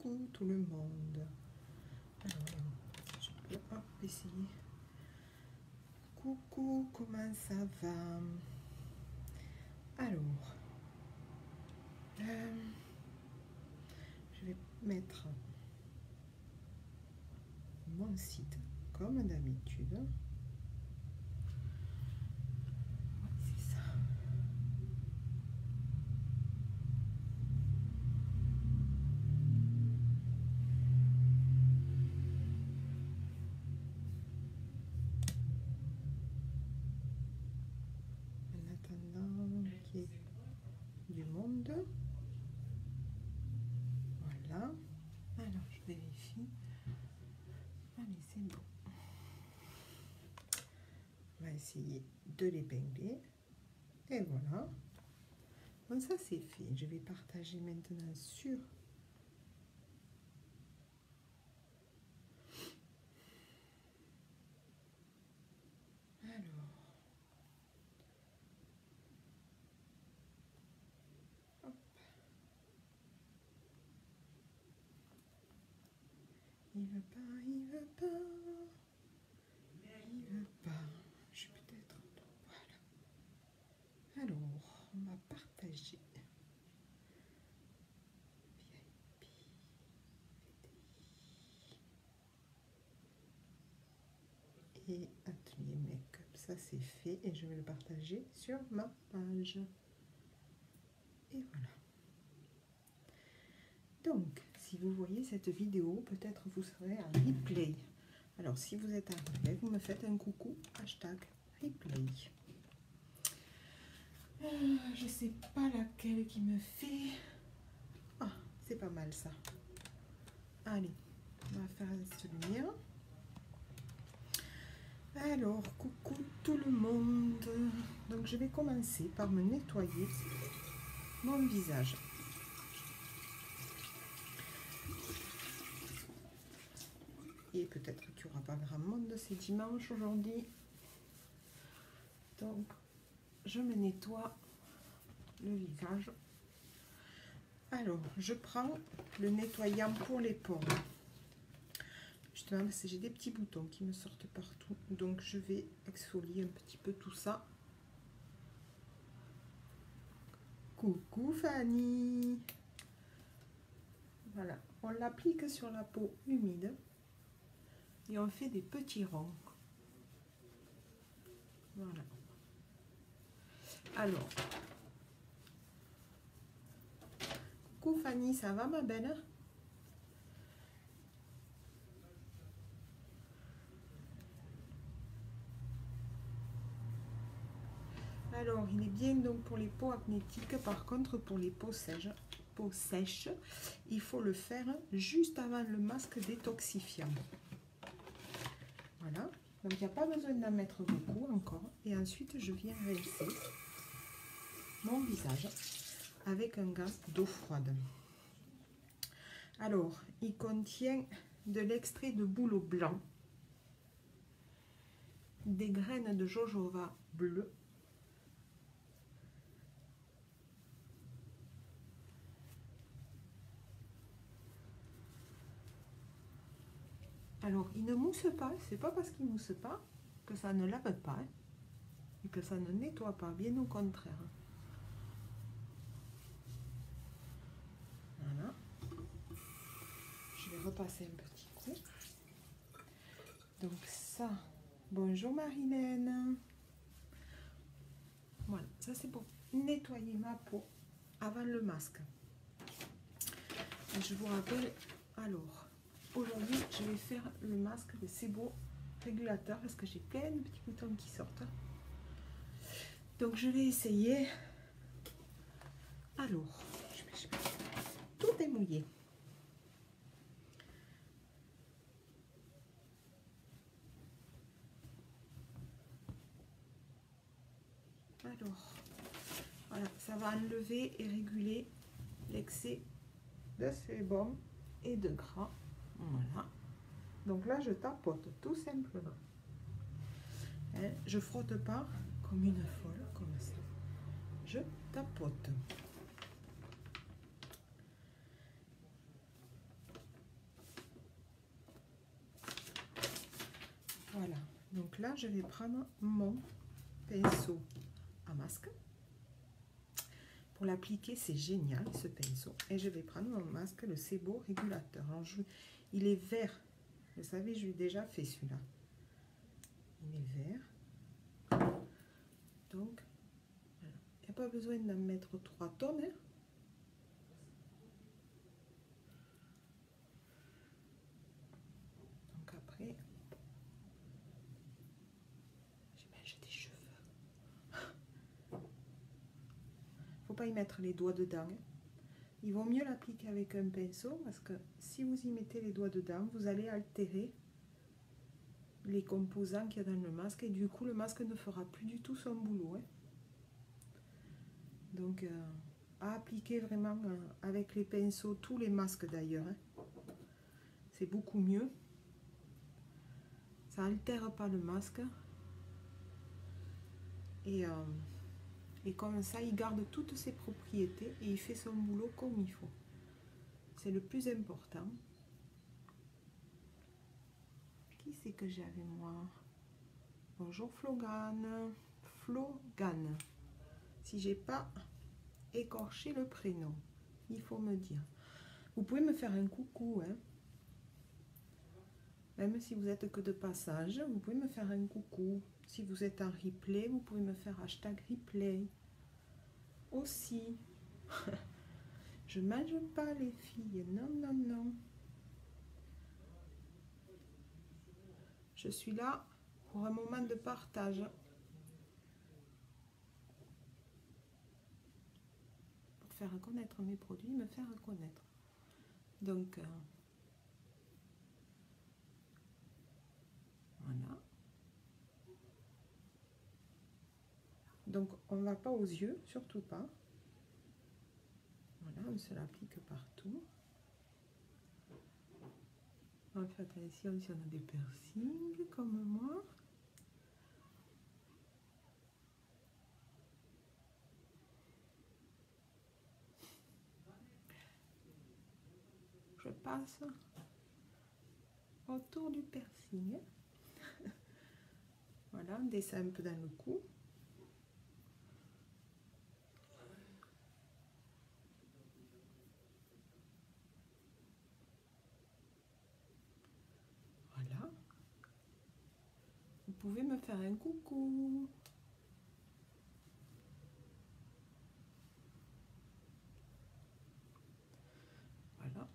Coucou tout le monde. Alors, je peux essayer. Coucou, comment ça va? Alors, je vais mettre mon site comme d'habitude. C'est ça. En attendant qu'il y ait du monde. Voilà. Alors, je vérifie. Allez, c'est bon. On va essayer de l'épingler. Et voilà. Bon, ça c'est fait. Je vais partager maintenant sur alors hop. Il veut pas, il veut pas, il veut pas. Je suis peut-être voilà. Alors, on va partager. Et atelier make-up, ça c'est fait et je vais le partager sur ma page. Et voilà. Donc, si vous voyez cette vidéo, peut-être vous serez en replay. Alors, si vous êtes en replay, vous me faites un coucou, hashtag replay. Je sais pas laquelle qui me fait. Ah, c'est pas mal ça. Allez, on va faire cette lumière. Alors, coucou tout le monde. Donc, je vais commencer par me nettoyer mon visage. Et peut-être qu'il n'y aura pas grand monde, c'est dimanche aujourd'hui. Donc, je me nettoie le visage. Alors, je prends le nettoyant pour les pores. Justement, parce que j'ai des petits boutons qui me sortent partout. Donc, je vais exfolier un petit peu tout ça. Coucou Fanny! Voilà, on l'applique sur la peau humide. Et on fait des petits ronds. Voilà. Alors, coucou Fanny, ça va ma belle? Alors, il est bien donc pour les peaux acnétiques. Par contre, pour les peaux sèches, il faut le faire juste avant le masque détoxifiant. Voilà. Donc, il n'y a pas besoin d'en mettre beaucoup encore. Et ensuite, je viens rincer mon visage avec un gant d'eau froide. Alors, il contient de l'extrait de bouleau blanc, des graines de jojoba bleu, alors il ne mousse pas, c'est pas parce qu'il mousse pas que ça ne lave pas hein, et que ça ne nettoie pas, bien au contraire. Voilà. Je vais repasser un petit coup. Donc ça, bonjour Marilène. Voilà, ça c'est pour nettoyer ma peau avant le masque. Et je vous rappelle, alors, aujourd'hui je vais faire le masque de sebo régulateur parce que j'ai plein de petits boutons qui sortent. Donc je vais essayer. Alors, tout est mouillé. Alors, voilà, ça va enlever et réguler l'excès de sébum et de gras. Voilà. Donc là, je tapote tout simplement. Hein, je frotte pas comme une folle, comme ça. Je tapote. là, je vais prendre mon pinceau à masque. Pour l'appliquer, c'est génial ce pinceau. Et je vais prendre mon masque, le Sebo régulateur. Alors, il est vert. Vous savez, je l'ai déjà fait celui-là. Il est vert. Donc, voilà. Il n'y a pas besoin d'en mettre 3 tonnes. Hein. Donc après, j'ai des cheveux. Faut pas y mettre les doigts dedans. Hein. Il vaut mieux l'appliquer avec un pinceau parce que si vous y mettez les doigts dedans, vous allez altérer les composants qu'il y a dans le masque et du coup le masque ne fera plus du tout son boulot. Hein. Donc à appliquer vraiment avec les pinceaux, tous les masques d'ailleurs. Hein. C'est beaucoup mieux. Ça n'altère pas le masque. Et comme ça, il garde toutes ses propriétés et il fait son boulot comme il faut. C'est le plus important. Qui c'est que j'ai avec moi? Bonjour Flogan. Flogan. Si j'ai pas écorché le prénom, il faut me dire. Vous pouvez me faire un coucou, hein. Même si vous êtes que de passage, vous pouvez me faire un coucou. Si vous êtes en replay, vous pouvez me faire hashtag replay. Aussi. Je mange pas les filles. Non, non, non. Je suis là pour un moment de partage. Pour faire connaître mes produits, me faire connaître. Donc, voilà. Donc, on ne va pas aux yeux, surtout pas. Voilà, on se l'applique partout. On fait attention si on a des piercings comme moi. Je passe autour du piercing. Voilà, on descend un peu dans le cou. Voilà. Vous pouvez me faire un coucou. Voilà.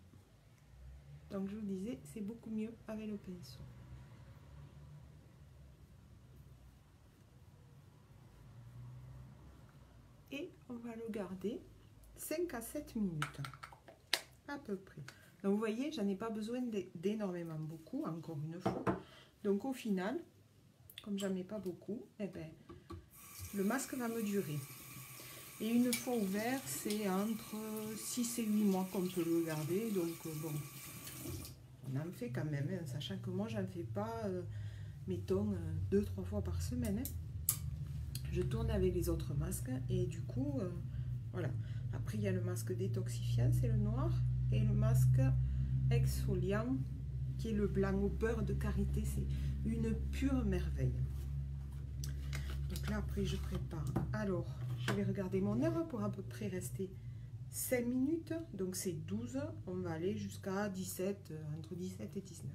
Donc je vous disais, c'est beaucoup mieux avec le pinceau. Et on va le garder 5 à 7 minutes à peu près. Donc vous voyez, j'en ai pas besoin d'énormément beaucoup, encore une fois. Donc au final, comme j'en mets pas beaucoup, eh ben, le masque va me durer. Et une fois ouvert, c'est entre 6 et 8 mois qu'on peut le garder. Donc bon, on en fait quand même, hein, sachant que moi j'en fais pas, mettons, 2-3 fois par semaine. Hein. Je tourne avec les autres masques et du coup, voilà. Après, il y a le masque détoxifiant, c'est le noir, et le masque exfoliant, qui est le blanc au beurre de karité. C'est une pure merveille. Donc là, après, je prépare. Alors, je vais regarder mon heure pour à peu près rester 5 minutes. Donc, c'est 12. On va aller jusqu'à 17, entre 17 et 19.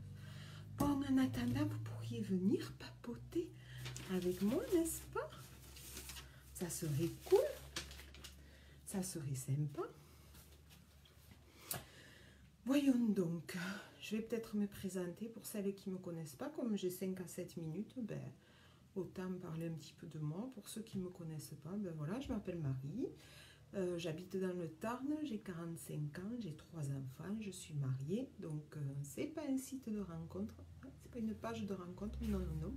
Bon, en attendant, vous pourriez venir papoter avec moi, n'est-ce pas? Ça serait cool, ça serait sympa. Voyons donc, je vais peut-être me présenter pour celles qui ne me connaissent pas. Comme j'ai 5 à 7 minutes, ben, autant parler un petit peu de moi. Pour ceux qui ne me connaissent pas, ben voilà, je m'appelle Marie, j'habite dans le Tarn, j'ai 45 ans, j'ai 3 enfants, je suis mariée. Donc, c'est pas un site de rencontre, c'est pas une page de rencontre, non, non, non.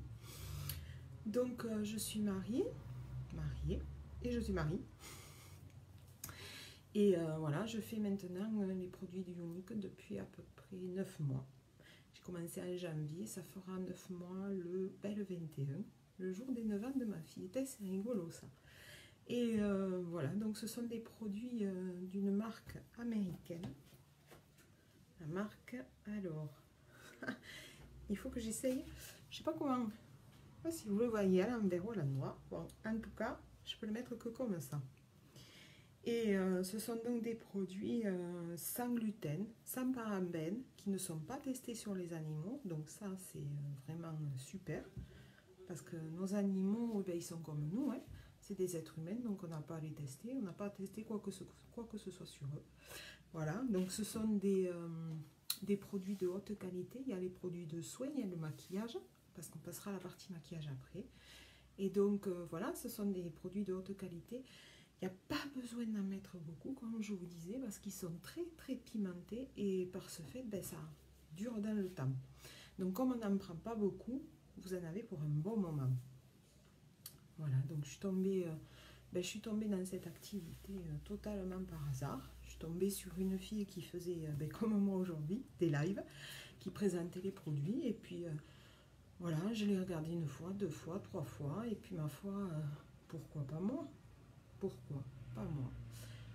Donc, je suis mariée. Et je suis mariée. Et voilà, je fais maintenant les produits du Unique depuis à peu près 9 mois. J'ai commencé en janvier, ça fera 9 mois le 21, le jour des 9 ans de ma fille. C'est rigolo ça. Et voilà, donc ce sont des produits d'une marque américaine. La marque, alors, il faut que j'essaye, je sais pas comment. pas si vous le voyez à l'envers ou à l'endroit. Bon, en tout cas, je peux le mettre que comme ça. Et ce sont donc des produits sans gluten, sans parabènes, qui ne sont pas testés sur les animaux. Donc ça, c'est vraiment super. Parce que nos animaux, ben, ils sont comme nous, hein. C'est des êtres humains, donc on n'a pas à les tester. On n'a pas à tester quoi que ce soit sur eux. Voilà, donc ce sont des produits de haute qualité. Il y a les produits de soins, il y a le maquillage, parce qu'on passera à la partie maquillage après. Et donc voilà, ce sont des produits de haute qualité. Il n'y a pas besoin d'en mettre beaucoup, comme je vous disais, parce qu'ils sont très très pimentés et par ce fait, ben, ça dure dans le temps. Donc comme on n'en prend pas beaucoup, vous en avez pour un bon moment. Voilà, donc je suis tombée dans cette activité totalement par hasard. Je suis tombée sur une fille qui faisait, comme moi aujourd'hui, des lives, qui présentait les produits. Et puis voilà, je l'ai regardé une fois, deux fois, trois fois. Et puis ma foi, pourquoi pas moi? Pourquoi pas moi?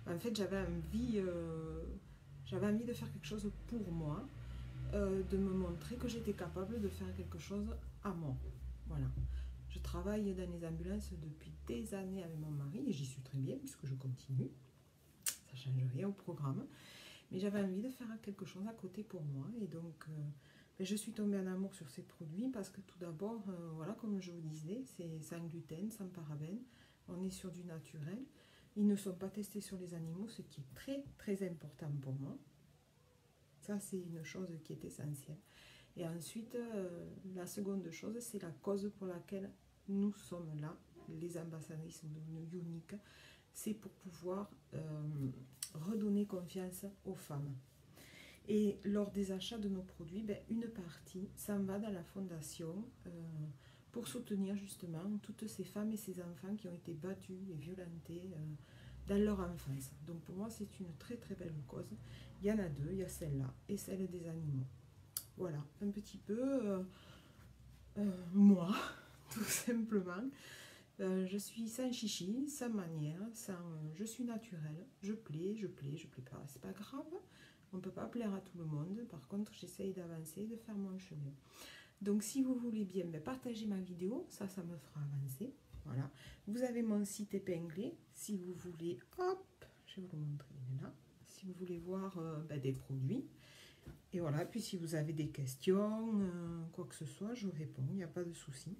En fait, j'avais envie de faire quelque chose pour moi, de me montrer que j'étais capable de faire quelque chose à moi. Voilà. Je travaille dans les ambulances depuis des années avec mon mari et j'y suis très bien puisque je continue. Ça ne change rien au programme. Mais j'avais envie de faire quelque chose à côté pour moi. Et donc, je suis tombée en amour sur ces produits parce que tout d'abord, voilà, comme je vous disais, c'est sans gluten, sans parabènes. On est sur du naturel. Ils ne sont pas testés sur les animaux, ce qui est très très important pour moi. Ça, c'est une chose qui est essentielle. Et ensuite, la seconde chose, c'est la cause pour laquelle nous sommes là, les ambassadrices de Unique. C'est pour pouvoir redonner confiance aux femmes. Et lors des achats de nos produits, une partie s'en va dans la fondation pour soutenir justement toutes ces femmes et ces enfants qui ont été battus et violentés dans leur enfance. Donc pour moi, c'est une très très belle cause. Il y en a deux, il y a celle-là et celle des animaux. Voilà, un petit peu moi, tout simplement. Je suis sans chichi, sans manière, je suis naturelle, je plais pas, c'est pas grave. On ne peut pas plaire à tout le monde. Par contre, j'essaye d'avancer, de faire mon chemin. Donc, si vous voulez bien, partagez ma vidéo. Ça me fera avancer. Voilà. Vous avez mon site épinglé. Si vous voulez, hop, je vais vous le montrer là. Si vous voulez voir des produits. Et voilà. Puis, si vous avez des questions, quoi que ce soit, je vous réponds. Il n'y a pas de souci.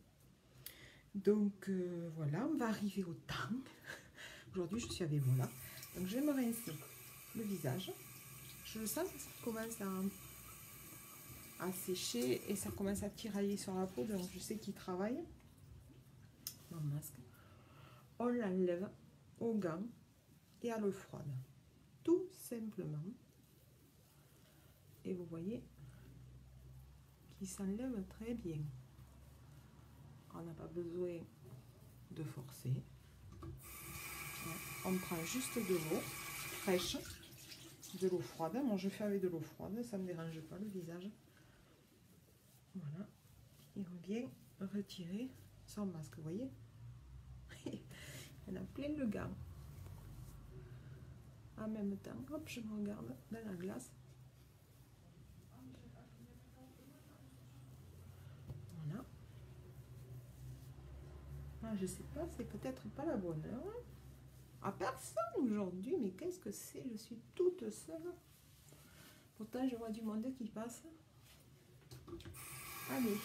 Donc, voilà. On va arriver au temps. Aujourd'hui, je suis avec vous là. Donc, je vais me rincer le visage. Je sens que ça commence à sécher et ça commence à tirailler sur la peau, donc je sais qu'il travaille. Mon masque. On l'enlève aux gants et à l'eau froide. Tout simplement. Et vous voyez qu'il s'enlève très bien. On n'a pas besoin de forcer. On prend juste de l'eau fraîche. De l'eau froide. Moi, je fais avec de l'eau froide, ça ne me dérange pas le visage. Voilà. Il revient retirer son masque, vous voyez. Il y en a plein le gants. En même temps, hop, je me regarde dans la glace. Voilà. Ah, je sais pas, c'est peut-être pas la bonne heure. À personne aujourd'hui, mais qu'est-ce que c'est? Je suis toute seule. Pourtant, je vois du monde qui passe. Allez.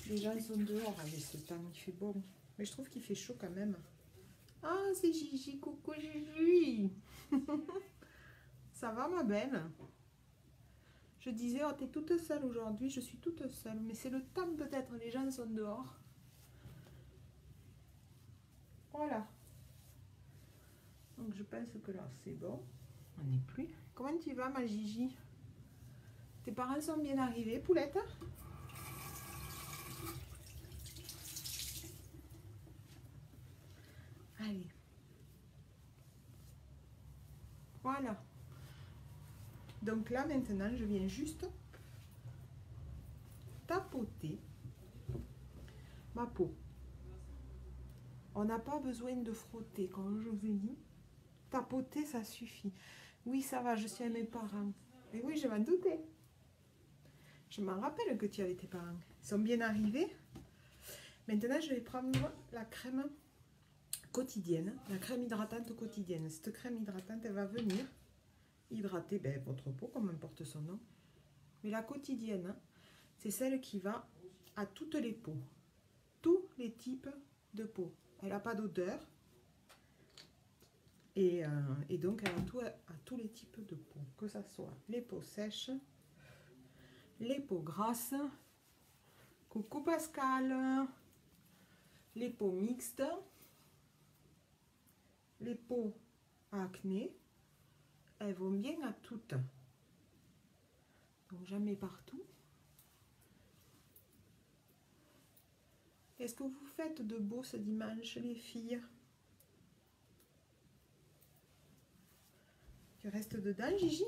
Les gens sont dehors avec ce temps, il fait bon. Mais je trouve qu'il fait chaud quand même. Ah, c'est Gigi, coucou Gigi. Ça va ma belle? Je disais, oh, t'es toute seule aujourd'hui, je suis toute seule. Mais c'est le temps peut-être, les gens sont dehors. Voilà. Donc je pense que là c'est bon. On n'est plus. Comment tu vas ma Gigi? Tes parents sont bien arrivés, poulette? Allez. Voilà. Donc là maintenant je viens juste tapoter ma peau. On n'a pas besoin de frotter, comme je vous ai dit. Tapoter, ça suffit. Oui, ça va, je suis à mes parents. Et oui, je m'en doutais. Je m'en rappelle que tu avais tes parents. Ils sont bien arrivés. Maintenant, je vais prendre la crème quotidienne, la crème hydratante quotidienne. Cette crème hydratante, elle va venir hydrater votre peau, comme importe son nom. Mais la quotidienne, c'est celle qui va à toutes les peaux, tous les types de peau. Elle n'a pas d'odeur. Et donc, elle a tout à tous les types de peau, que ce soit les peaux sèches, les peaux grasses, coucou Pascal, les peaux mixtes, les peaux à acné, elles vont bien à toutes. Donc, j'en mets partout. Qu'est-ce que vous faites de beau ce dimanche, les filles? Tu restes dedans, Gigi?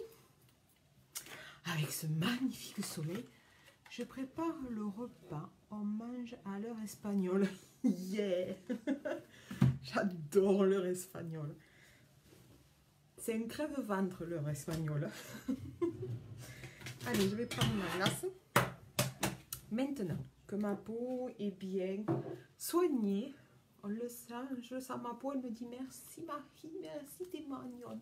Avec ce magnifique soleil, je prépare le repas. On mange à l'heure espagnole. Yeah! J'adore l'heure espagnole. C'est une crève-ventre, l'heure espagnole. Allez, je vais prendre ma glace. Maintenant que ma peau est bien soignée, on le sent, je sens ma peau, elle me dit merci ma fille, merci, t'es mignonne.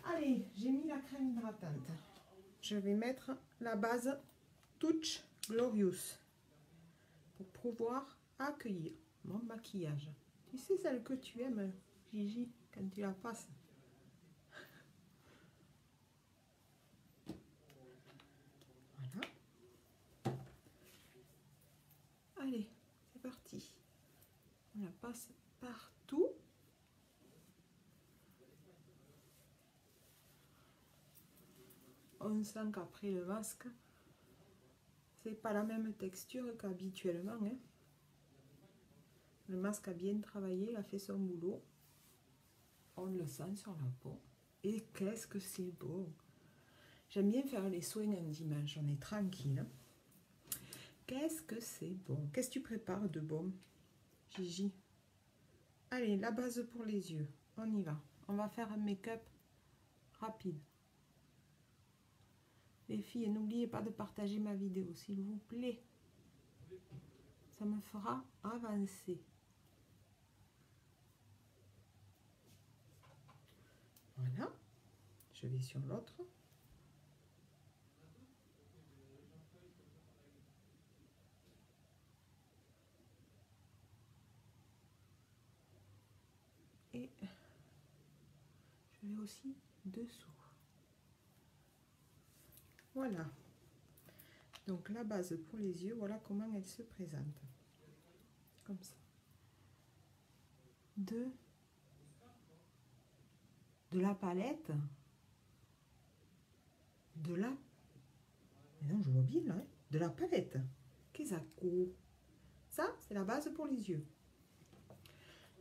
Allez, j'ai mis la crème hydratante. Je vais mettre la base Touch Glorious pour pouvoir accueillir mon maquillage. Tu sais celle que tu aimes, Gigi, quand tu la passes. Voilà. Allez, c'est parti. On la passe partout. On sent qu'après le masque, c'est pas la même texture qu'habituellement. Hein. Le masque a bien travaillé, il a fait son boulot. On le sent sur la peau. Et qu'est-ce que c'est beau! J'aime bien faire les soins un dimanche, on est tranquille. Qu'est-ce que c'est bon! Qu'est-ce que tu prépares de bon, Gigi? Allez, la base pour les yeux, on y va. On va faire un make-up rapide. Les filles, n'oubliez pas de partager ma vidéo, s'il vous plaît. Ça me fera avancer. Voilà. Je vais sur l'autre. Et je vais aussi dessous. Voilà. Donc la base pour les yeux, voilà comment elle se présente. Comme ça. De la palette. Mais non, je vois bien là. Hein, de la palette. Kesako. Ça, c'est la base pour les yeux.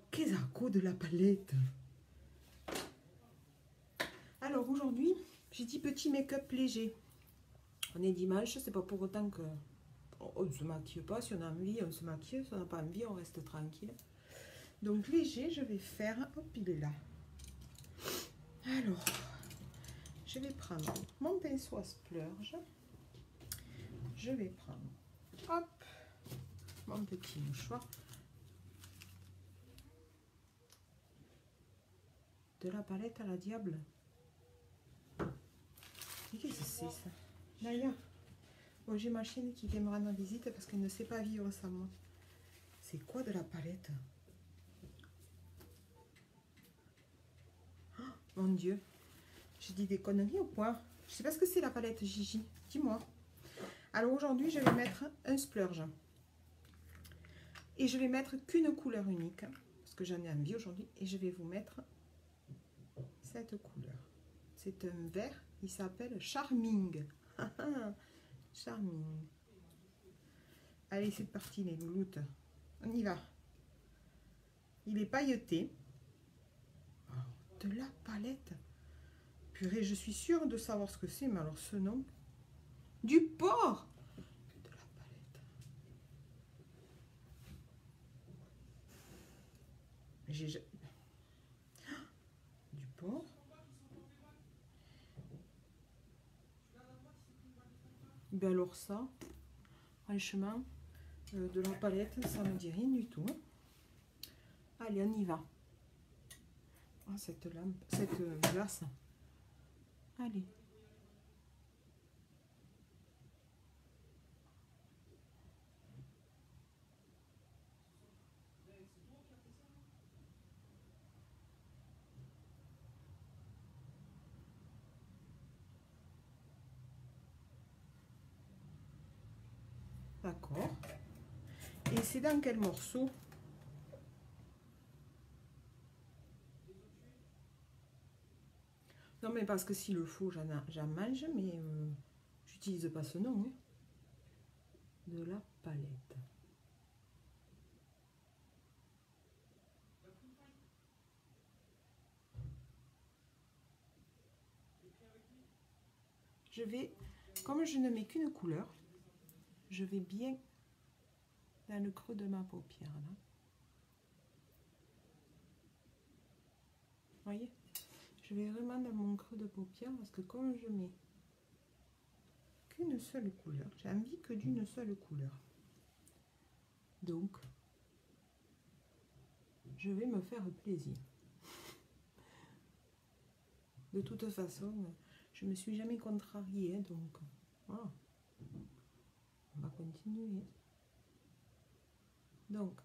Kesako de la palette. Alors aujourd'hui, j'ai dit petit make-up léger. On est dimanche, c'est pas pour autant que on ne se maquille pas. Si on a envie, on se maquille. Si on n'a pas envie, on reste tranquille. Donc léger, je vais faire, hop, il est là. Alors, je vais prendre mon pinceau à splurge. Je vais prendre, hop, mon petit mouchoir. De la palette à la diable. Qu'est-ce que c'est ça? Naya. Bon, j'ai ma chienne qui vient me rendre visite parce qu'elle ne sait pas vivre sans moi. C'est quoi de la palette? Oh, mon Dieu. J'ai dit des conneries ou quoi? Je sais pas ce que c'est la palette, Gigi. Dis-moi. Alors aujourd'hui, je vais mettre un splurge. Et je vais mettre qu'une couleur unique. Parce que j'en ai envie aujourd'hui. Et je vais vous mettre cette couleur. C'est un vert. Il s'appelle Charming. Charming. Allez, c'est parti les louloutes. On y va. Il est pailleté. Oh, de la palette. Purée, je suis sûre de savoir ce que c'est, mais alors ce nom. Du porc. De la palette. J'ai... Du porc. Ben alors ça, franchement, de la palette, ça me dit rien du tout. Allez, on y va. Ah, cette lampe, cette glace. Allez. D'accord. Et c'est dans quel morceau? Non, mais parce que s'il le faut, j'en mange, mais j'utilise pas ce nom. Hein. De la palette. Je vais, comme je ne mets qu'une couleur, je vais bien dans le creux de ma paupière. Là. Vous voyez? Je vais vraiment dans mon creux de paupière parce que comme je mets qu'une seule couleur, j'ai envie que d'une seule couleur. Donc, je vais me faire plaisir. De toute façon, je ne me suis jamais contrariée, donc voilà. On va continuer. Donc,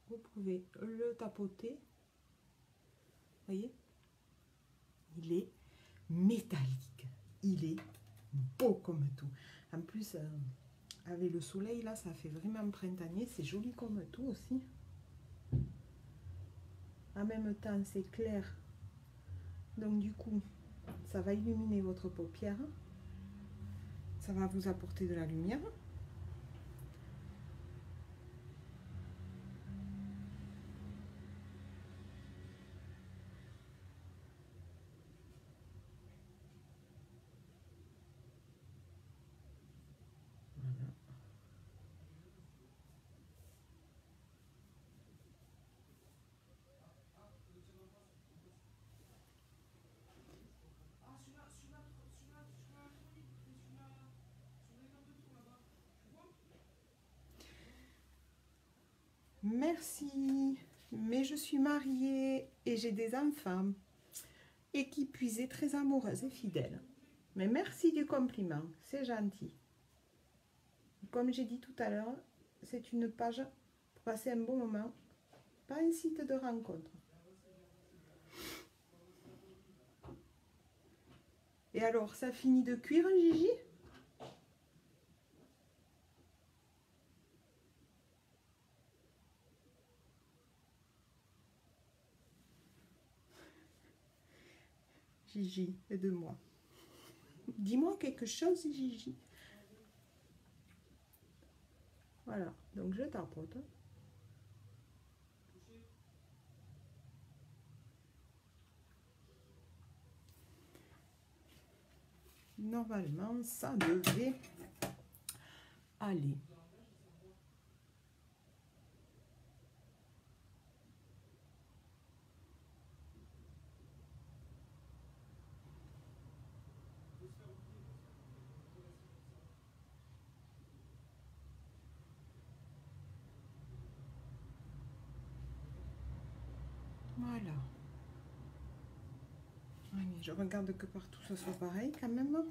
vous pouvez le tapoter. Vous voyez? Il est métallique. Il est beau comme tout. En plus, avec le soleil, là, ça fait vraiment printanier. C'est joli comme tout aussi. En même temps, c'est clair. Donc, du coup, ça va illuminer votre paupière. Ça va vous apporter de la lumière. Voilà. Merci, mais je suis mariée et j'ai des enfants. Et qui puisait très amoureuse et fidèle. Mais merci du compliment, c'est gentil. Comme j'ai dit tout à l'heure, c'est une page pour passer un bon moment, pas un site de rencontre. Et alors, ça finit de cuire, Gigi? Gigi, aide-moi. Dis-moi quelque chose, Gigi. Voilà, donc je tapote. Normalement, ça devait aller. Voilà. Allez, je regarde que partout ça soit pareil quand même.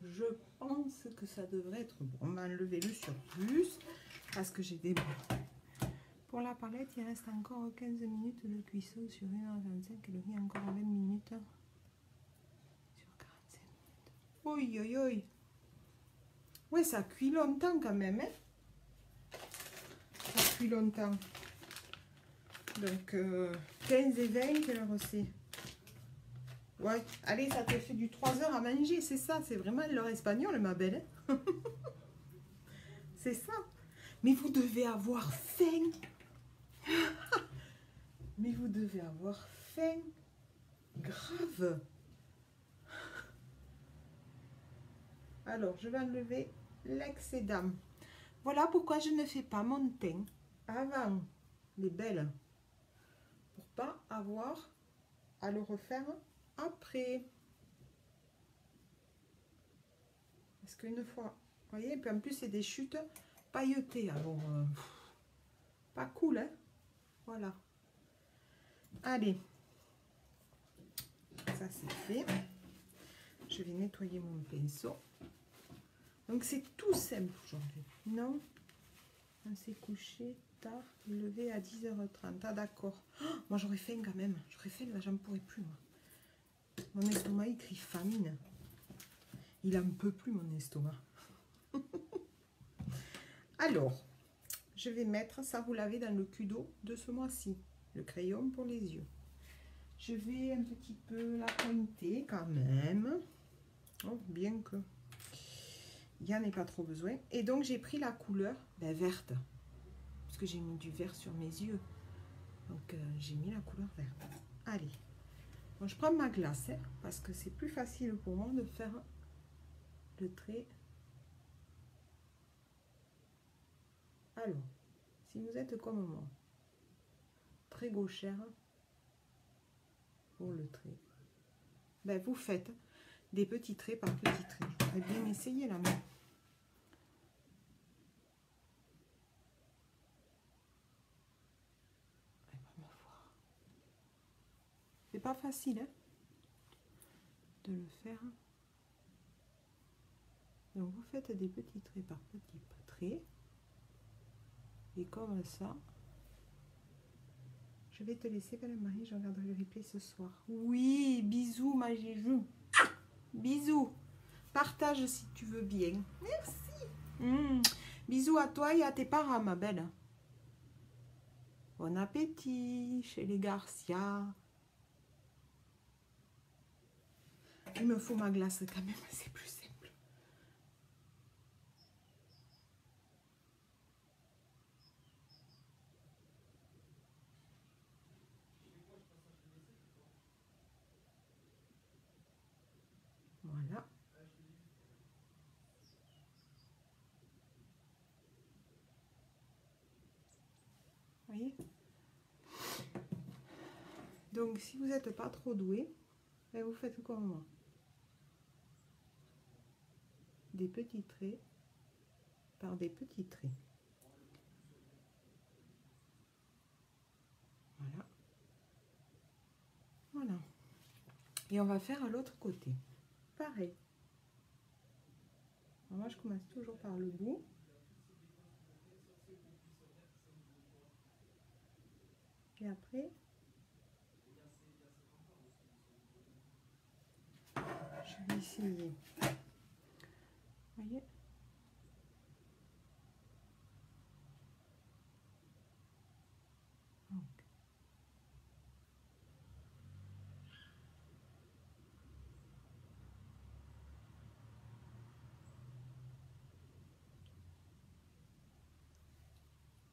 Je pense que ça devrait être bon. On va enlever le surplus parce que j'ai des bouts. Pour la palette, il reste encore 15 minutes de cuisson sur 1h25 et le riz encore 20 minutes sur 45 minutes. Oui, oui, oui. Ouais, ça cuit longtemps quand même. Hein, ça cuit longtemps. Donc, 15 et 20, quelle heure c'est? Ouais, allez, ça te fait du 3 heures à manger, c'est ça, c'est vraiment l'heure espagnole, ma belle. Hein. C'est ça. Mais vous devez avoir faim. Mais vous devez avoir faim. Grave. Alors, je vais enlever l'excédent. Voilà pourquoi je ne fais pas mon teint avant, les belles, pour pas avoir à le refaire après. Parce qu'une fois, vous voyez, et puis en plus c'est des chutes pailletées, alors pas cool, hein. Voilà. Allez, ça c'est fait. Je vais nettoyer mon pinceau. Donc c'est tout simple aujourd'hui. Non, on s'est couché tard, levé à 10h30. Ah d'accord. Oh, moi j'aurais faim quand même. J'aurais faim, là j'en pourrais plus. Moi. Mon estomac il crie famine. Il en peut plus mon estomac. Alors, je vais mettre, ça vous l'avez dans le cudo de ce mois-ci, le crayon pour les yeux. Je vais un petit peu la pointer quand même. Oh, bien que il n'y en ait pas trop besoin. Et donc j'ai pris la couleur verte. Parce que j'ai mis du vert sur mes yeux. Donc j'ai mis la couleur verte. Allez. Bon, je prends ma glace. Hein, parce que c'est plus facile pour moi de faire le trait. Alors, si vous êtes comme moi, très gauchère pour le trait, ben vous faites des petits traits par petits traits. Je voudrais bien essayer la main. C'est pas facile hein, de le faire. Donc vous faites des petits traits par petits traits. Et comme ça, je vais te laisser, belle Marie, je regarderai le replay ce soir. Oui, bisous ma Jéjou. Bisous. Partage si tu veux bien. Merci. Bisous à toi et à tes parents, ma belle. Bon appétit chez les Garcia. Il me faut ma glace quand même, c'est plus simple. Voilà. Vous voyez? Donc, si vous n'êtes pas trop doué, vous faites comme moi. Des petits traits par des petits traits. Voilà. Voilà. Et on va faire à l'autre côté. Pareil. Alors moi, je commence toujours par le bout. Et après, je vais essayer. Vous voyez? Donc.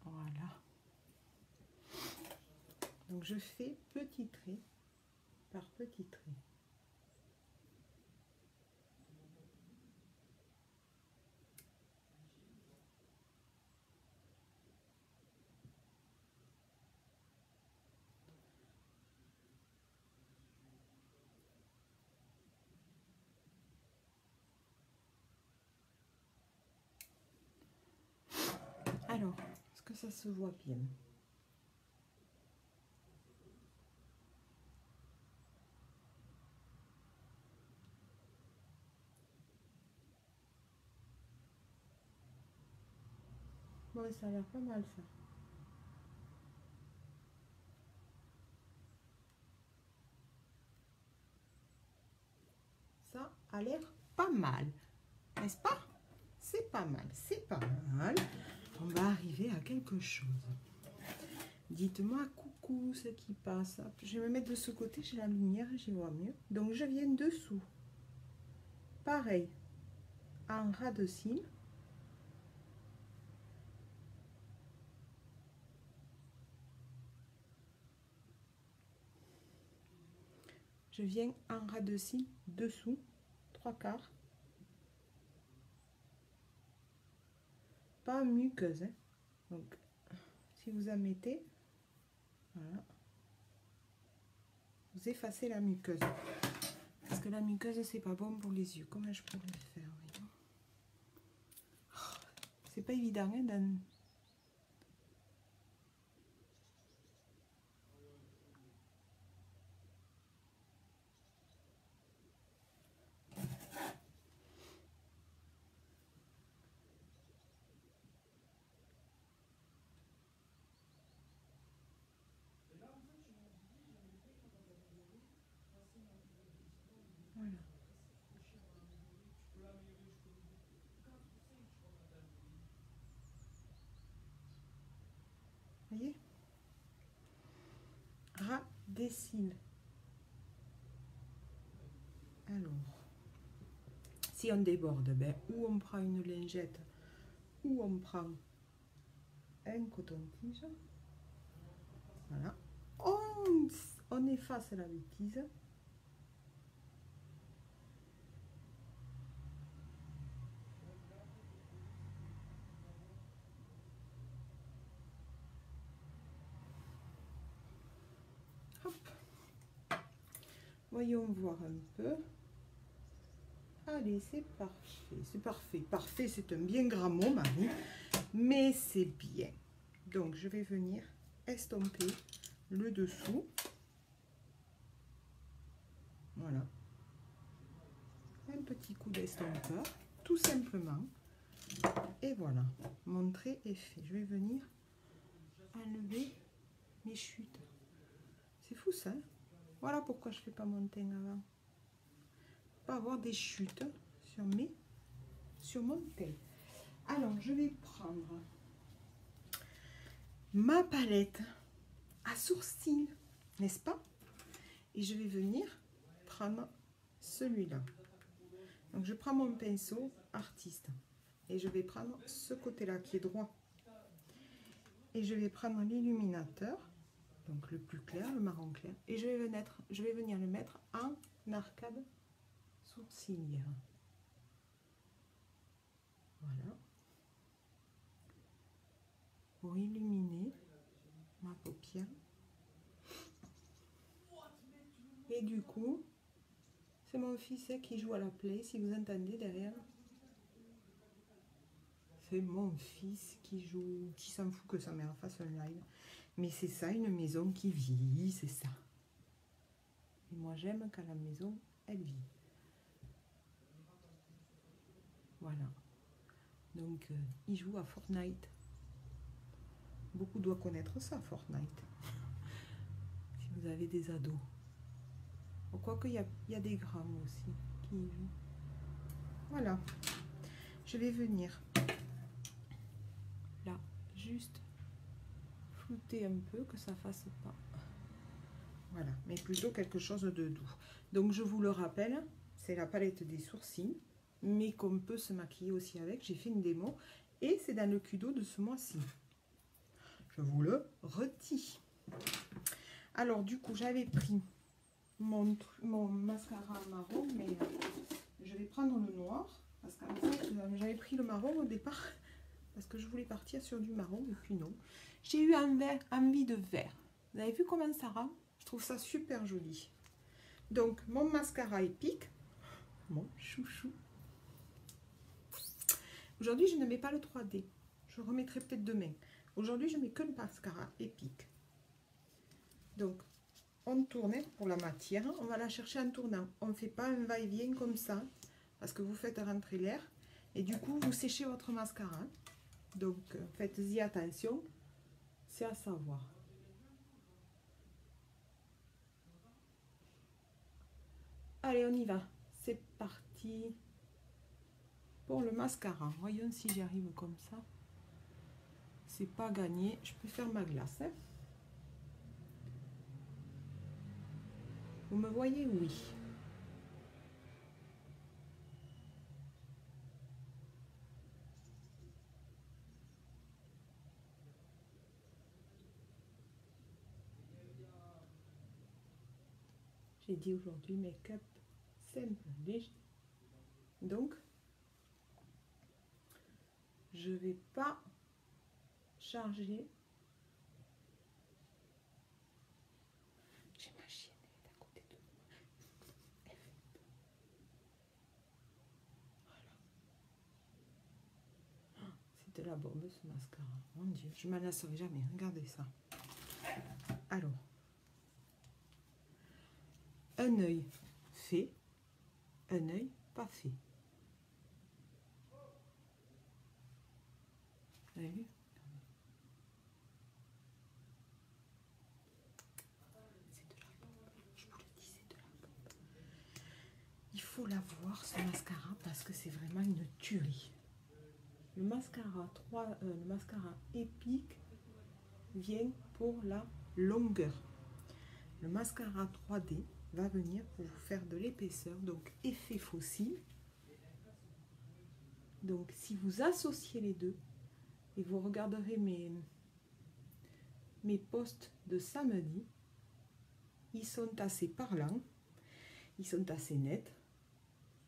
Voilà. Donc je fais petit trait par petit trait. Alors, est-ce que ça se voit bien? Bon, ça a l'air pas mal ça. Ça a l'air pas mal, n'est-ce pas? C'est pas mal, c'est pas mal. On va arriver à quelque chose. Dites-moi coucou ce qui passe. Je vais me mettre de ce côté, j'ai la lumière et j'y vois mieux. Donc je viens dessous. Pareil, en ras de cils. Je viens en ras de cils dessous, 3/4. pas muqueuse, hein. Donc, si vous en mettez, voilà, vous effacez la muqueuse. Parce que la muqueuse, c'est pas bon pour les yeux. Comment je pourrais le faire? C'est pas évident, hein, Voilà. Vous voyez? Ras des cils. Alors, si on déborde, ben, ou on prend une lingette, ou on prend un coton-tige. Voilà. On efface la bêtise. Hop. Voyons voir un peu. Allez, c'est parfait. C'est parfait. Parfait, c'est un bien grand mot, Marie. Mais c'est bien. Donc, je vais venir estomper le dessous. Voilà. Un petit coup d'estompeur, tout simplement. Et voilà, mon trait est fait. Je vais venir enlever mes chutes. C'est fou ça, hein? Voilà pourquoi je ne fais pas mon teint avant. Pas avoir des chutes sur mon teint. Alors, je vais prendre ma palette à sourcils, n'est-ce pas? Et je vais venir prendre celui-là. Donc, je prends mon pinceau artiste et je vais prendre ce côté-là qui est droit. Et je vais prendre l'illuminateur, donc le plus clair, le marron clair, et je vais venir le mettre en arcade sourcilière. Voilà. Pour illuminer ma paupière. Et du coup, c'est mon fils qui joue à la play, si vous entendez derrière. C'est mon fils qui joue, qui s'en fout que sa mère fasse un live. Mais c'est ça, une maison qui vit, c'est ça. Et moi, j'aime quand la maison, elle vit. Voilà. Donc, il joue à Fortnite. Beaucoup doivent connaître ça, Fortnite. Si vous avez des ados. Quoique, il y a des grands aussi qui y jouent. Voilà. Je vais venir là, juste flouter un peu, que ça fasse pas. Voilà, mais plutôt quelque chose de doux. Donc, je vous le rappelle, c'est la palette des sourcils, mais qu'on peut se maquiller aussi avec. J'ai fait une démo et c'est dans le Kudo de ce mois-ci. Je vous le redis. Alors, du coup, j'avais pris mon mascara marron, mais je vais prendre le noir. Parce qu'en fait, j'avais pris le marron au départ, parce que je voulais partir sur du marron, et puis non. J'ai eu envie de vert. Vous avez vu comment ça rend? Je trouve ça super joli. Donc, mon mascara épique, mon chouchou. Aujourd'hui, je ne mets pas le 3D. Je remettrai peut-être demain. Aujourd'hui, je mets que le mascara épique. Donc, on tourne pour la matière. On va la chercher en tournant. On ne fait pas un va-et-vient comme ça, parce que vous faites rentrer l'air. Et du coup, vous séchez votre mascara. Donc, faites-y attention. C'est à savoir. Allez, on y va. C'est parti pour le mascara. Voyons si j'y arrive comme ça. C'est pas gagné. Je peux faire ma glace. Hein. Vous me voyez? Oui. J'ai dit aujourd'hui make-up simple, léger. Donc, je vais pas charger. J'ai ma chienne, elle est à côté de moi. Voilà. C'est de la bombe ce mascara. Mon Dieu, je m'en lasserai jamais. Regardez ça. Alors, un œil fait, un œil pas fait. Vous avez vu? C'est de la bombe. Je vous le dis, c'est de la bombe. Il faut l'avoir ce mascara parce que c'est vraiment une tuerie. Le mascara le mascara Epic vient pour la longueur. Le mascara 3D va venir pour vous faire de l'épaisseur, donc effet fossile. Donc si vous associez les deux, et vous regarderez mes posts de samedi, ils sont assez parlants, ils sont assez nets.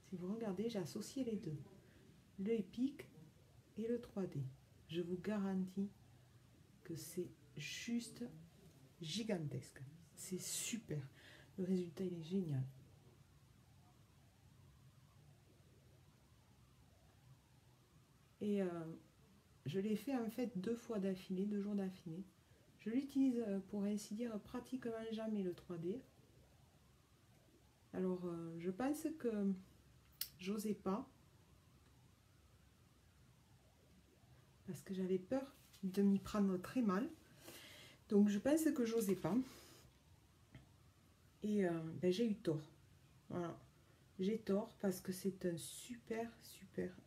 Si vous regardez, j'ai associé les deux, le Epic et le 3D. Je vous garantis que c'est juste gigantesque. C'est super. Le résultat, il est génial. Et je l'ai fait en fait 2 fois d'affilée, 2 jours d'affilée. Je l'utilise pour ainsi dire pratiquement jamais le 3D. Alors je pense que j'osais pas parce que j'avais peur de m'y prendre très mal. Donc je pense que j'osais pas. Et ben, j'ai eu tort. Voilà. J'ai tort parce que c'est un super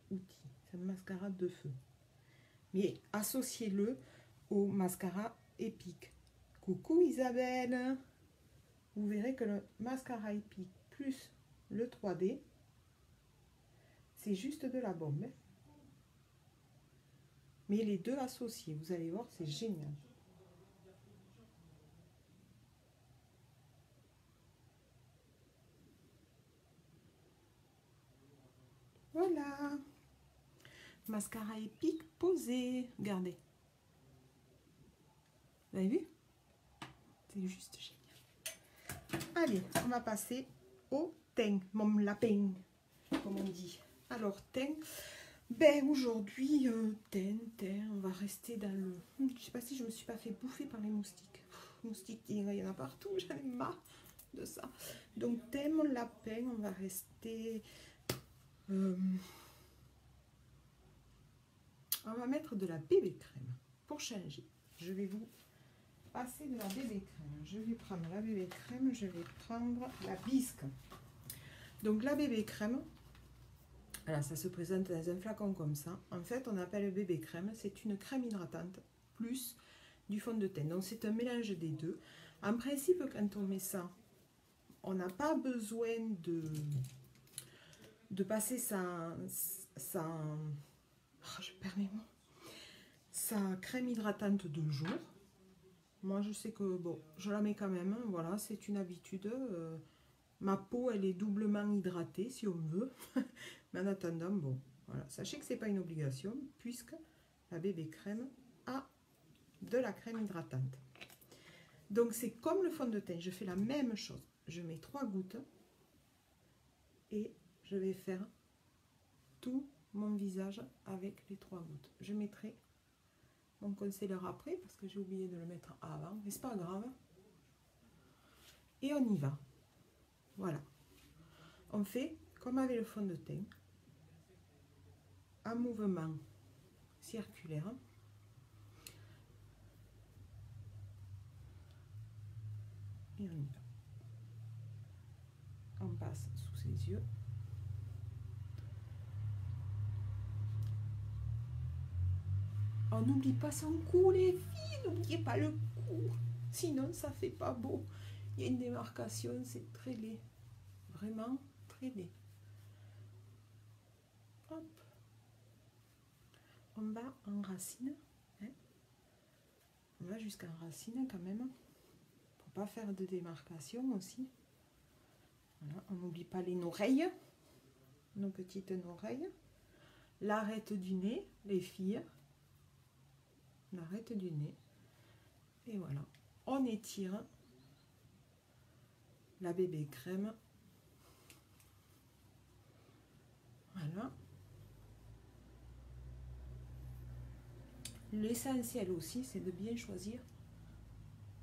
outil. C'est un mascara de feu. Mais associez-le au mascara Epic. Coucou Isabelle. Vous verrez que le mascara Epic plus le 3D, c'est juste de la bombe. Mais les deux associés, vous allez voir, c'est génial. Voilà. Mascara Epic posé. Regardez. Vous avez vu? C'est juste génial. Allez, on va passer au teint. Mon lapin, comme on dit. Alors, teint. Ben, aujourd'hui, teint, on va rester dans le... Je sais pas si je me suis pas fait bouffer par les moustiques. Moustiques, il y en a partout. J'en ai marre de ça. Donc, teint, mon lapin, on va rester... on va mettre de la bébé crème pour changer. Je vais vous passer de la bébé crème. Je vais prendre la bébé crème, je vais prendre la bisque. Donc la bébé crème, voilà, ça se présente dans un flacon comme ça. En fait, on appelle bébé crème, c'est une crème hydratante plus du fond de teint. Donc c'est un mélange des deux. En principe, quand on met ça, on n'a pas besoin de passer je perds mes mots. Sa crème hydratante de jour. Moi, je sais que, bon, je la mets quand même. Hein, voilà, c'est une habitude. Ma peau, elle est doublement hydratée, si on veut. Mais en attendant, bon, voilà. Sachez que ce n'est pas une obligation, puisque la bébé crème a de la crème hydratante. Donc, c'est comme le fond de teint. Je fais la même chose. Je mets 3 gouttes. Et je vais faire tout mon visage avec les 3 gouttes. Je mettrai mon concealer après parce que j'ai oublié de le mettre avant, mais c'est pas grave. Et on y va. Voilà. On fait comme avec le fond de teint, un mouvement circulaire. Et on y va. On passe sous ses yeux. On n'oublie pas son cou, les filles, n'oubliez pas le cou, sinon ça fait pas beau. Il y a une démarcation, c'est très laid, vraiment très laid. Hop. On va en racine, hein. On va jusqu'en racine quand même, pour pas faire de démarcation aussi. Voilà. On n'oublie pas les oreilles, nos petites oreilles. l'arête du nez, les filles. L'arête du nez. Et voilà. On étire la bébé crème. Voilà. L'essentiel aussi, c'est de bien choisir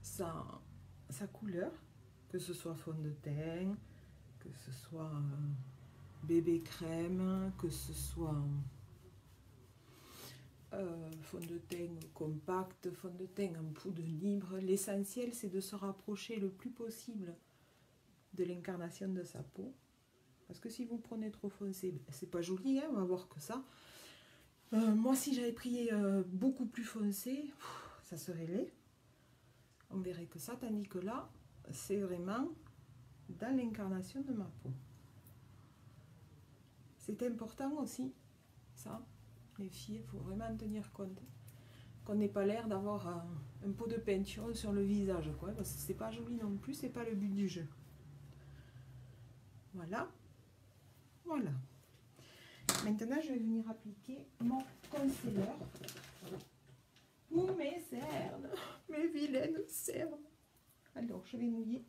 sa couleur, que ce soit fond de teint, que ce soit bébé crème, que ce soit fond de teint compact, fond de teint en poudre libre. L'essentiel, c'est de se rapprocher le plus possible de l'incarnation de sa peau. Parce que si vous prenez trop foncé, c'est pas joli, hein, on va voir que ça. Moi, si j'avais pris beaucoup plus foncé, ça serait laid. On verrait que ça, tandis que là, c'est vraiment dans l'incarnation de ma peau. C'est important aussi, ça, les filles, il faut vraiment en tenir compte. Qu'on n'ait pas l'air d'avoir un pot de peinture sur le visage, quoi, parce que c'est pas joli non plus, c'est pas le but du jeu. Voilà. Voilà. Maintenant, je vais venir appliquer mon concealer pour mes cernes, mes vilaines cernes. Alors, je vais mouiller.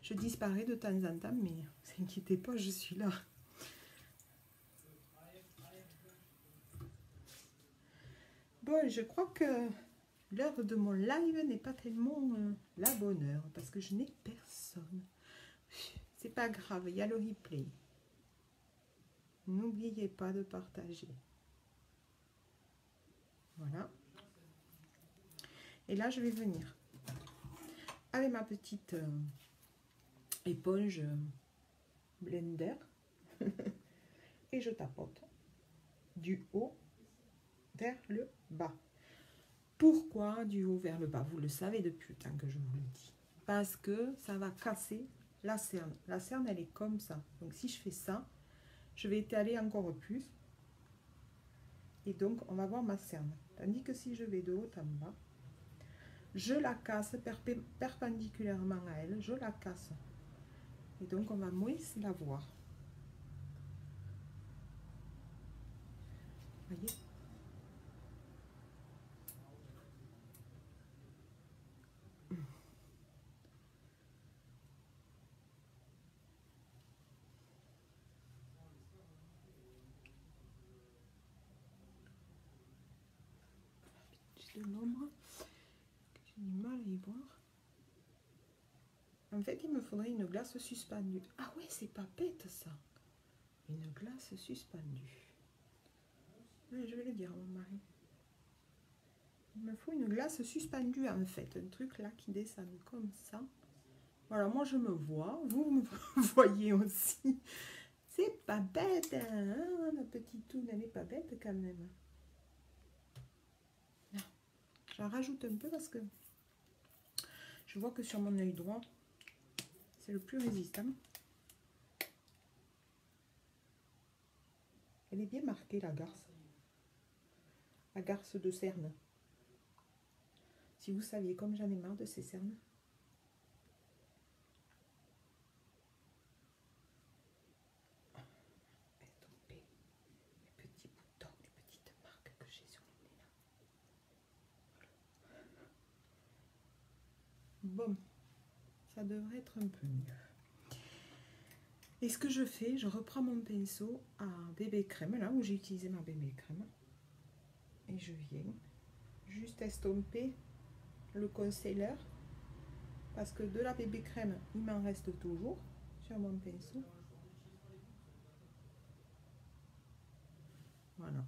Je disparais de temps en temps, mais ne vous inquiétez pas, je suis là. Bon, je crois que l'heure de mon live n'est pas tellement la bonne heure, parce que je n'ai personne. C'est pas grave, il y a le replay. N'oubliez pas de partager. Voilà. Et là, je vais venir avec ma petite éponge blender et je tapote du haut vers le bas. Pourquoi du haut vers le bas? Vous le savez depuis le temps que je vous le dis. Parce que ça va casser la cerne. La cerne, elle est comme ça. Donc, si je fais ça, je vais étaler encore plus. Et donc, on va voir ma cerne. Tandis que si je vais de haut en bas, je la casse perpendiculairement à elle. Je la casse. Et donc, on va moins la voir. Voyez? De l'ombre, j'ai du mal à y voir. En fait, il me faudrait une glace suspendue. Ah ouais, c'est pas bête ça. Une glace suspendue. Ouais, je vais le dire à mon mari. Il me faut une glace suspendue en fait. Un truc là qui descend comme ça. Voilà, moi je me vois. Vous me voyez aussi. C'est pas bête, hein? La petite toune, elle n'est pas bête quand même. J'en rajoute un peu parce que je vois que sur mon œil droit, c'est le plus résistant. Elle est bien marquée, la garce. La garce de cerne. Si vous saviez comme j'en ai marre de ces cernes. Estomper les petits boutons, les petites marques que j'ai sur le nez là. Bon, ça devrait être un peu mieux. Et ce que je fais, je reprends mon pinceau à bébé crème, là où j'ai utilisé ma bébé crème. Et je viens juste estomper le concealer. Parce que de la bébé crème, il m'en reste toujours sur mon pinceau. Voilà.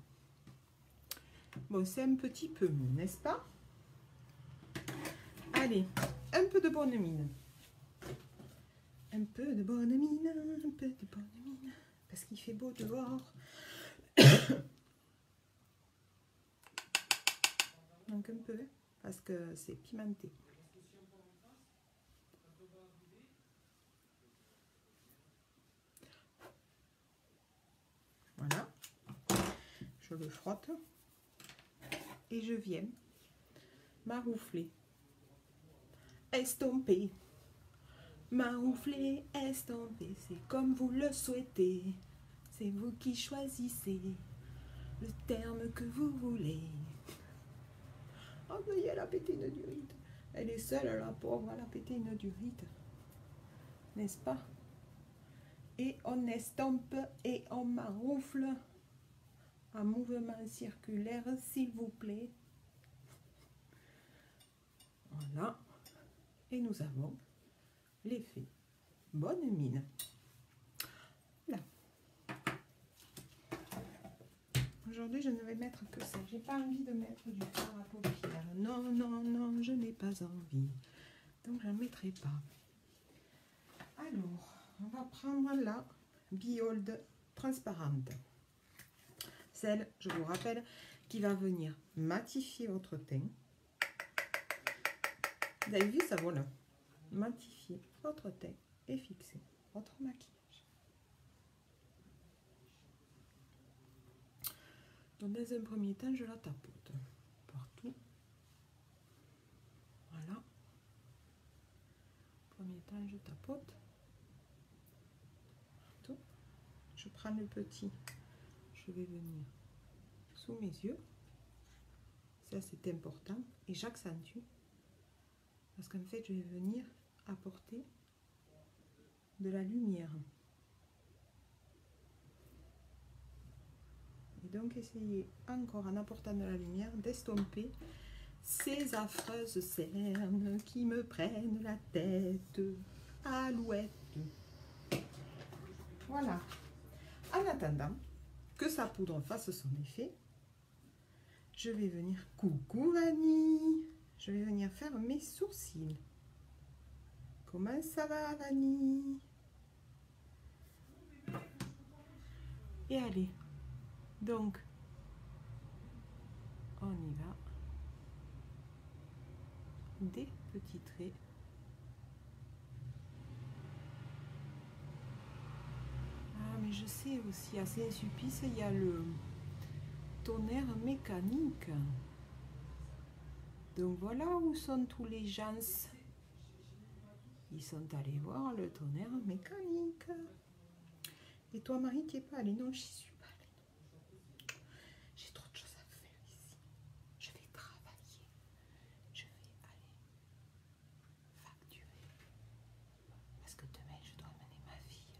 Bon, c'est un petit peu mieux, n'est-ce pas? Allez, un peu de bonne mine. Un peu de bonne mine, un peu de bonne mine, parce qu'il fait beau dehors. Donc un peu, parce que c'est pimenté. Voilà. Je le frotte. Et je viens maroufler. Estomper. Maroufler, estomper, c'est comme vous le souhaitez. C'est vous qui choisissez. le terme que vous voulez. Oh, ça y est, elle a pété une durite. Elle est seule, la pauvre, elle a pété une durite. N'est-ce pas? Et on estompe et on maroufle. Un mouvement circulaire, s'il vous plaît. Voilà. Et nous avons l'effet bonne mine. Là. Aujourd'hui, je ne vais mettre que ça. J'ai pas envie de mettre du fard à paupières. Non, non, non, je n'ai pas envie. Donc, je ne mettrai pas. Alors, on va prendre la Behold transparente. Celle, je vous rappelle, qui va venir matifier votre teint. Vous avez vu ça, voilà. Matifier votre teint et fixer votre maquillage. Donc, dans un premier temps, je la tapote partout. Voilà. Premier temps, je tapote. Partout. Je prends le petit. Je vais venir sous mes yeux. Ça, c'est important. Et j'accentue. Parce qu'en fait, je vais venir apporter de la lumière. Et donc, essayez encore, en apportant de la lumière, d'estomper ces affreuses cernes qui me prennent la tête. Alouette. Voilà. En attendant que sa poudre fasse son effet, je vais venir, coucou Vanille, je vais venir faire mes sourcils. Comment ça va Vanille? Et allez, donc, on y va. Des petits traits. Ah, mais je sais aussi, à Saint-Sulpice, il y a le tonnerre mécanique. Donc voilà où sont tous les gens. Ils sont allés voir le tonnerre mécanique. Et toi, Marie, tu n'es pas allée? Non, j'y suis pas allée. J'ai trop de choses à faire ici. Je vais travailler. Je vais aller facturer. Parce que demain, je dois amener ma fille.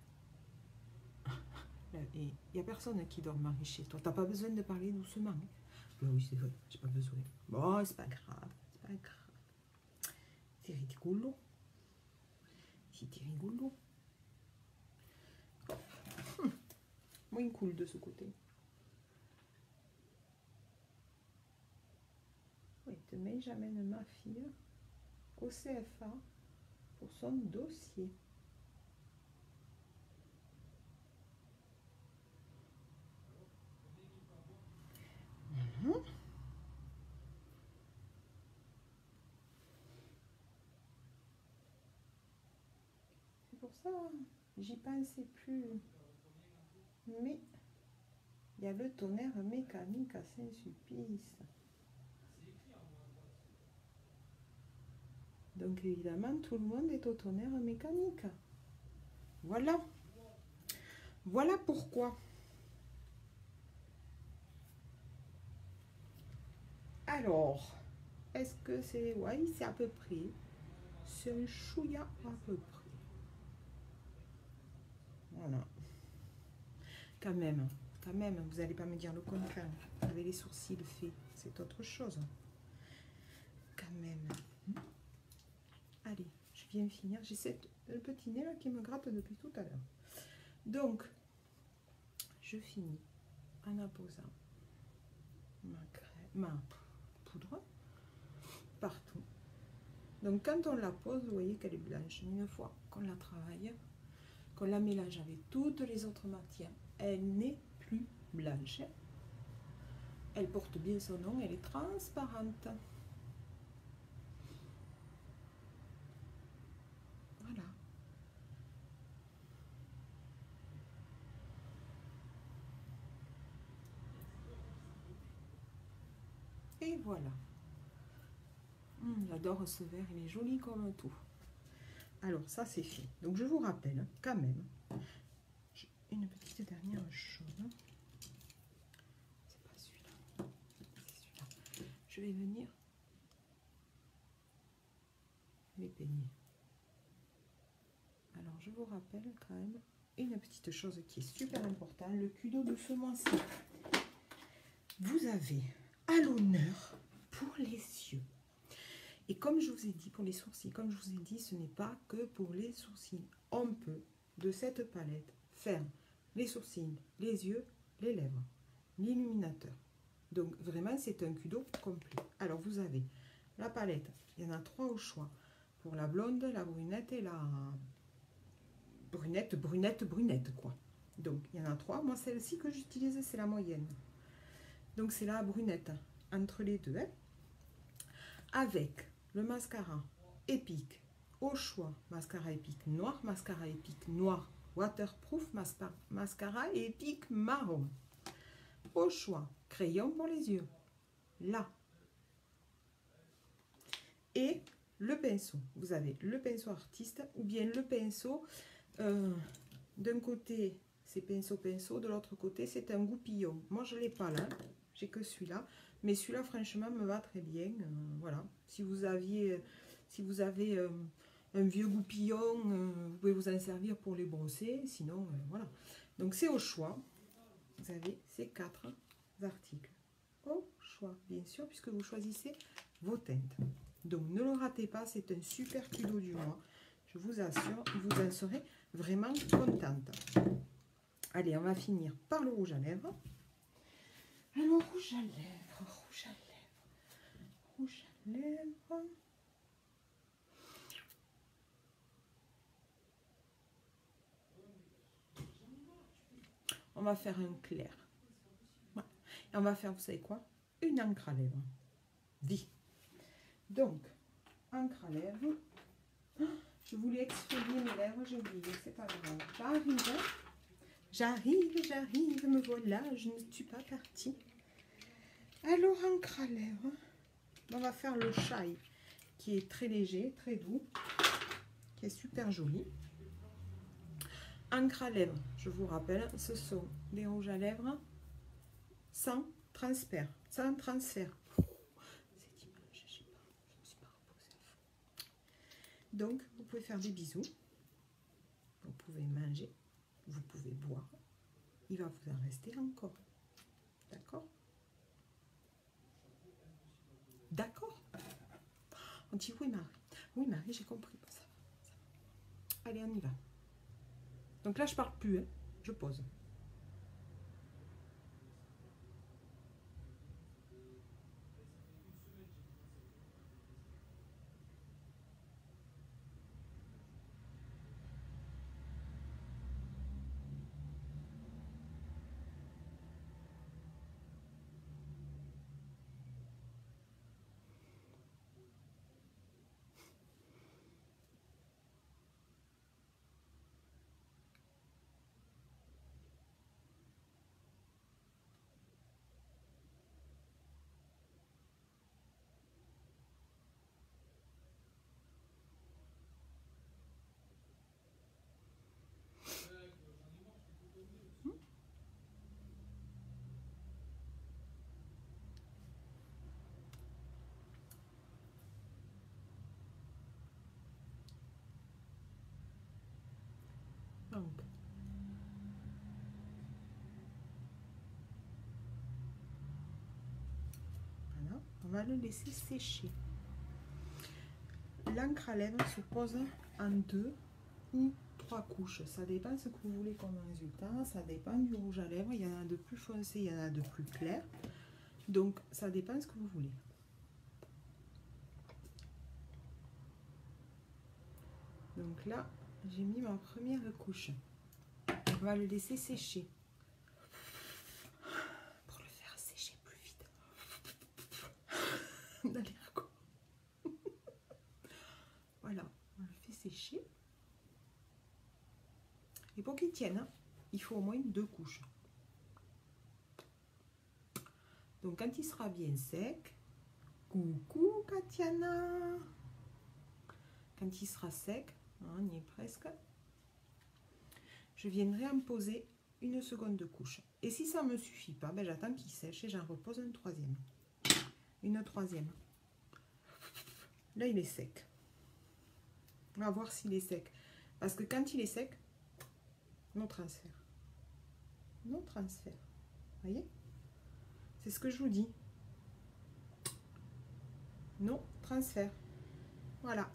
Et il n'y a personne qui dort, Marie, chez toi. Tu n'as pas besoin de parler doucement. Ben oui, c'est vrai, j'ai pas besoin. Bon, c'est pas grave. C'est pas grave. C'est rigolo. C'est rigolo. Moins cool de ce côté. Oui, demain j'amène ma fille au CFA pour son dossier. C'est pour ça, j'y pensais plus. Mais il y a le tonnerre mécanique à Saint-Sulpice. Donc évidemment, tout le monde est au tonnerre mécanique. Voilà. Voilà pourquoi. Alors, est-ce que c'est... Oui, c'est à peu près. C'est un chouïa à peu près. Voilà. Quand même, vous n'allez pas me dire le contraire. Avec les sourcils faits, c'est autre chose. Quand même. Allez, je viens finir. J'ai le petit nez là qui me gratte depuis tout à l'heure. Donc, je finis en apposant ma poudre partout. Donc, quand on la pose, vous voyez qu'elle est blanche. Une fois qu'on la travaille, qu'on la mélange avec toutes les autres matières, elle n'est plus blanche. Elle porte bien son nom, elle est transparente. Voilà. Et voilà. J'adore ce verre, il est joli comme tout. Alors, ça c'est fait. Donc, je vous rappelle quand même, une petite dernière chose. C'est pas je vais venir les peigner. Alors, je vous rappelle quand même une petite chose qui est super importante, le Kudo de ce mois-ci. Vous avez à l'honneur pour les yeux. Et comme je vous ai dit pour les sourcils, comme je vous ai dit, ce n'est pas que pour les sourcils. On peut, de cette palette, faire les sourcils, les yeux, les lèvres, l'illuminateur. Donc vraiment, c'est un Kudo complet. Alors, vous avez la palette, il y en a 3 au choix. Pour la blonde, la brunette et la brunette, quoi. Donc, il y en a 3. Moi, celle-ci que j'utilise, c'est la moyenne. Donc, c'est la brunette, entre les deux. Hein. Avec le mascara épique, au choix, mascara épique noir, waterproof, mascara épique marron. Au choix, crayon pour les yeux, là. Et le pinceau. Vous avez le pinceau artiste ou bien le pinceau, d'un côté, c'est pinceau, de l'autre côté, c'est un goupillon. Moi, je ne l'ai pas là, j'ai que celui-là. Mais celui-là, franchement, me va très bien. Voilà. Si vous avez un vieux goupillon, vous pouvez vous en servir pour les brosser. Sinon, voilà. Donc, c'est au choix. Vous avez ces 4 articles. Au choix, bien sûr, puisque vous choisissez vos teintes. Donc, ne le ratez pas. C'est un super Kudo du mois. Je vous assure, vous en serez vraiment contente. Allez, on va finir par le rouge à lèvres. Alors, rouge à lèvres. On va faire un clair. Ouais. Et on va faire, vous savez quoi? Une encre à lèvres. Vie. Donc, encre à lèvres. Je voulais exfolier mes lèvres, j'ai oublié, c'est pas grave. J'arrive, me voilà, je ne suis pas partie. Alors, encre à lèvres. On va faire le Shy, qui est très léger, très doux, qui est super joli. Encre à lèvres, je vous rappelle, ce sont des rouges à lèvres sans transfert. Cette image, je ne me suis pas reposée. Donc, vous pouvez faire des bisous. Vous pouvez manger. Vous pouvez boire. Il va vous en rester encore. D'accord? D'accord? On dit oui, Marie. Oui, Marie, j'ai compris. Ça va. Allez, on y va. Donc là, je parle plus. Hein. Je pose. Donc, voilà, on va le laisser sécher. L'encre à lèvres se pose en 2 ou 3 couches. Ça dépend ce que vous voulez comme résultat. Ça dépend du rouge à lèvres. Il y en a de plus foncé, il y en a de plus clair. Donc, ça dépend ce que vous voulez. Donc là, j'ai mis ma première couche. On va le laisser sécher. Pour le faire sécher plus vite. Voilà, on le fait sécher. Et pour qu'il tienne, hein, il faut au moins 2 couches. Donc quand il sera bien sec, coucou Katiana. Quand il sera sec, on y est presque, je viendrai en poser une seconde couche. Et si ça ne me suffit pas, ben j'attends qu'il sèche et j'en repose une 3e. une troisième. Là, il est sec. On va voir s'il est sec. Parce que quand il est sec, non transfert. Non transfert. Vous voyez? C'est ce que je vous dis. Non transfert. Voilà.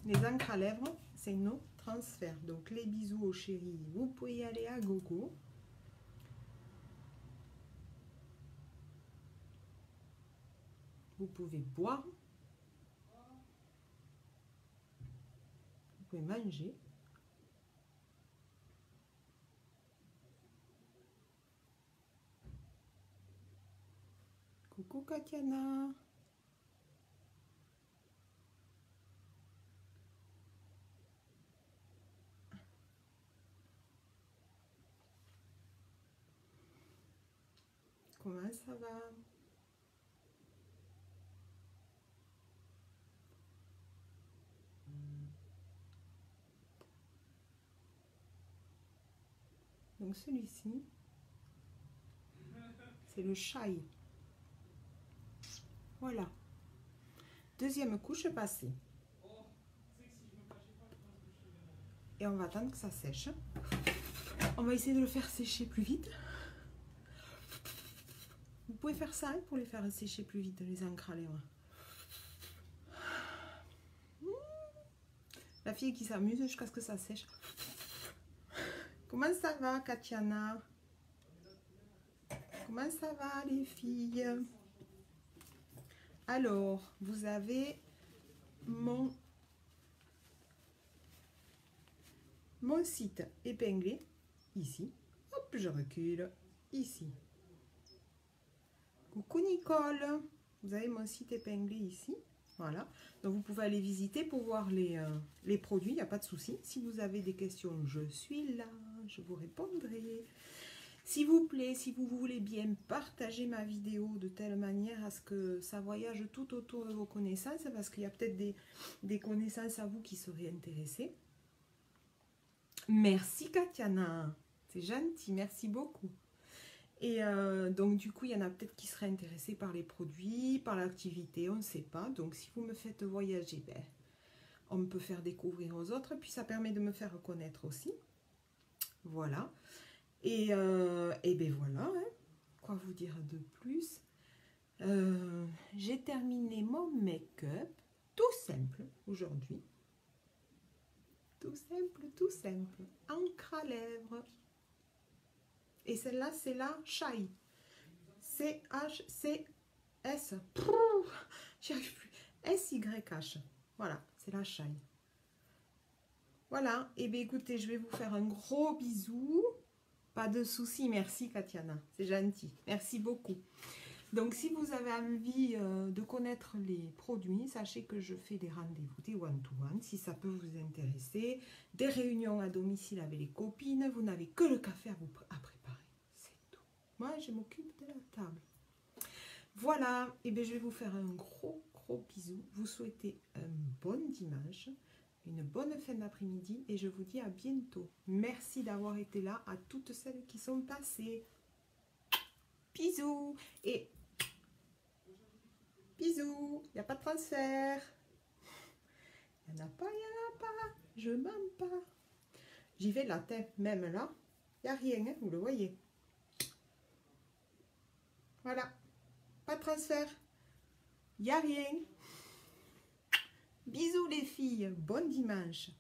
Les encres à lèvres, c'est non transfert. Donc, les bisous aux chéris, vous pouvez y aller à gogo. Vous pouvez boire. Vous pouvez manger. Coucou Katiana. Comment ça va? Donc celui-ci, c'est le chai. Voilà. Deuxième couche passée. Et on va attendre que ça sèche. On va essayer de le faire sécher plus vite. Vous pouvez faire ça hein, pour les faire sécher plus vite, les encres à lèvres. La fille qui s'amuse jusqu'à ce que ça sèche. Comment ça va, Katiana? Comment ça va, les filles? Alors, vous avez mon site épinglé ici. Hop, je recule ici. Coucou Nicole, vous avez mon site épinglé ici. Voilà, donc vous pouvez aller visiter pour voir les produits, il n'y a pas de souci. Si vous avez des questions, je suis là, je vous répondrai. S'il vous plaît, si vous voulez bien partager ma vidéo de telle manière à ce que ça voyage tout autour de vos connaissances, parce qu'il y a peut-être des connaissances à vous qui seraient intéressées. Merci Katiana, c'est gentil, merci beaucoup. Et donc du coup, il y en a peut-être qui seraient intéressés par les produits, par l'activité, on ne sait pas. Donc si vous me faites voyager, ben, on peut faire découvrir aux autres, puis ça permet de me faire connaître aussi. Voilà. Et ben voilà, hein. Quoi vous dire de plus? J'ai terminé mon make-up, tout simple aujourd'hui. Tout simple, tout simple. Encre à lèvres. Et celle-là, c'est la Chai. C-H-C-S. J'y arrive plus. S-Y-H. Voilà, c'est la Chai. Voilà. Et bien écoutez, je vais vous faire un gros bisou. Pas de souci. Merci, Katiana. C'est gentil. Merci beaucoup. Donc, si vous avez envie de connaître les produits, sachez que je fais des rendez-vous, des one-to-one, si ça peut vous intéresser. Des réunions à domicile avec les copines. Vous n'avez que le café à préparer. C'est tout. Moi, je m'occupe de la table. Voilà. Et bien, je vais vous faire un gros bisou. Vous souhaitez un bon dimanche, une bonne fin d'après-midi et je vous dis à bientôt. Merci d'avoir été là à toutes celles qui sont passées. Bisous et bisous. Il n'y a pas de transfert. Il n'y en a pas, il n'y en a pas. Je mens pas. J'y vais la tête, même là. Il n'y a rien, hein, vous le voyez. Voilà. Pas de transfert. Il n'y a rien. Bisous les filles. Bon dimanche.